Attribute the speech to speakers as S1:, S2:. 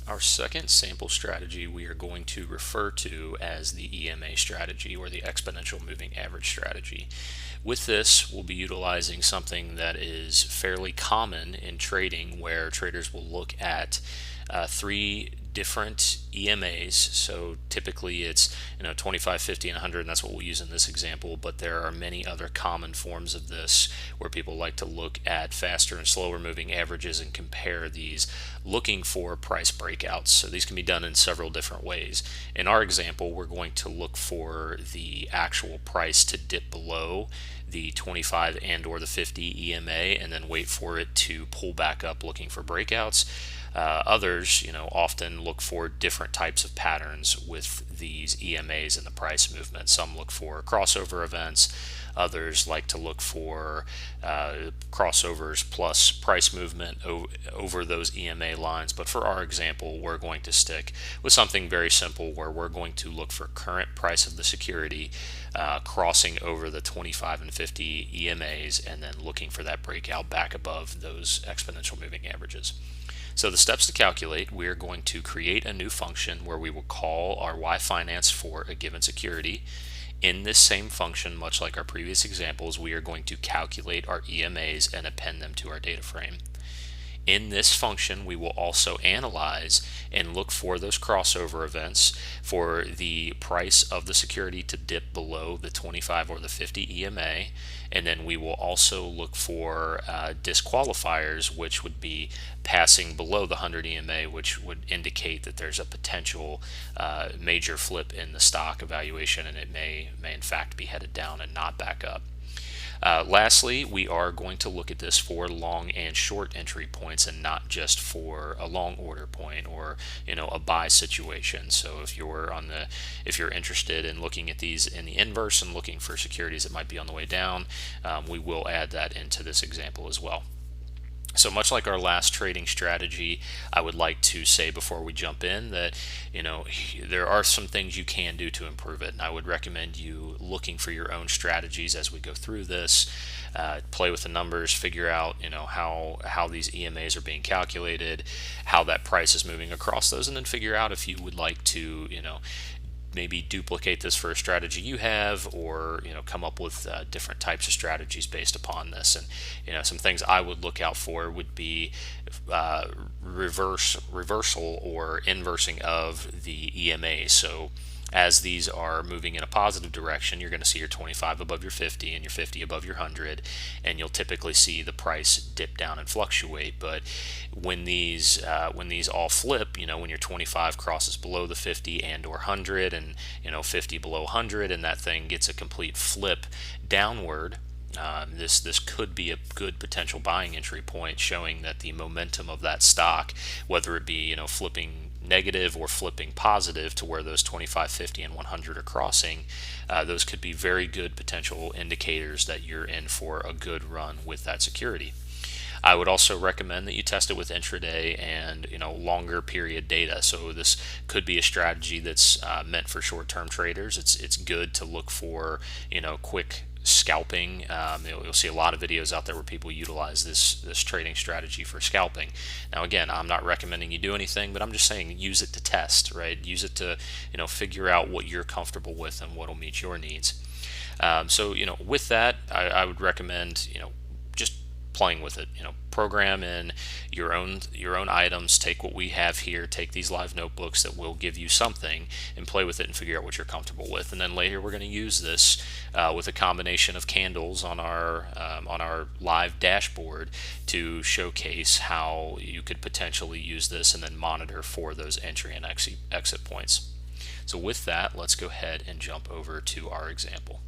S1: Our second sample strategy we are going to refer to as the EMA strategy, or the exponential moving average strategy. With this, we'll be utilizing something that is fairly common in trading, where traders will look at three different EMAs. So typically it's 25, 50, and 100, and that's what we'll use in this example, but there are many other common forms of this where people like to look at faster and slower moving averages and compare these, looking for price breakouts. So these can be done in several different ways. In our example, we're going to look for the actual price to dip below the 25 and or the 50 EMA and then wait for it to pull back up, looking for breakouts. Others, often look for different types of patterns with these EMAs and the price movement. Some look for crossover events. Others like to look for crossovers plus price movement over those EMA lines. But for our example, we're going to stick with something very simple, where we're going to look for current price of the security crossing over the 25 and 50 EMAs, and then looking for that breakout back above those exponential moving averages. So the steps to calculate: we're going to create a new function where we will call our y-finance for a given security. In this same function, much like our previous examples, we are going to calculate our EMAs and append them to our data frame. In this function, we will also analyze and look for those crossover events for the price of the security to dip below the 25 or the 50 EMA, and then we will also look for disqualifiers, which would be passing below the 100 EMA, which would indicate that there's a potential major flip in the stock evaluation, and it may in fact be headed down and not back up. Lastly, we are going to look at this for long and short entry points, and not just for a long order point or a buy situation. So if you're interested in looking at these in the inverse and looking for securities that might be on the way down, we will add that into this example as well. So much like our last trading strategy, I would like to say before we jump in that there are some things you can do to improve it, and I would recommend you looking for your own strategies as we go through this. Play with the numbers, figure out how these EMAs are being calculated, how that price is moving across those, and then figure out if you would like to maybe duplicate this for a strategy you have, or come up with different types of strategies based upon this. And some things I would look out for would be reversal or inversing of the EMA. So as these are moving in a positive direction, you're going to see your 25 above your 50 and your 50 above your 100, and you'll typically see the price dip down and fluctuate. But when these all flip, when your 25 crosses below the 50 and or 100, and 50 below 100, and that thing gets a complete flip downward, this could be a good potential buying entry point, showing that the momentum of that stock, whether it be flipping negative or flipping positive to where those 25, 50, and 100 are crossing, those could be very good potential indicators that you're in for a good run with that security. I would also recommend that you test it with intraday and longer period data. So this could be a strategy that's meant for short-term traders. It's good to look for quick scalping. You'll see a lot of videos out there where people utilize this trading strategy for scalping. Now again, I'm not recommending you do anything, but I'm just saying use it to test, right? Use it to figure out what you're comfortable with and what will meet your needs. So with that, I would recommend just playing with it. Program in your own items. Take what we have here, take these live notebooks that will give you something, and play with it and figure out what you're comfortable with. And then later we're going to use this with a combination of candles on our live dashboard to showcase how you could potentially use this and then monitor for those entry and exit points. So with that, let's go ahead and jump over to our example.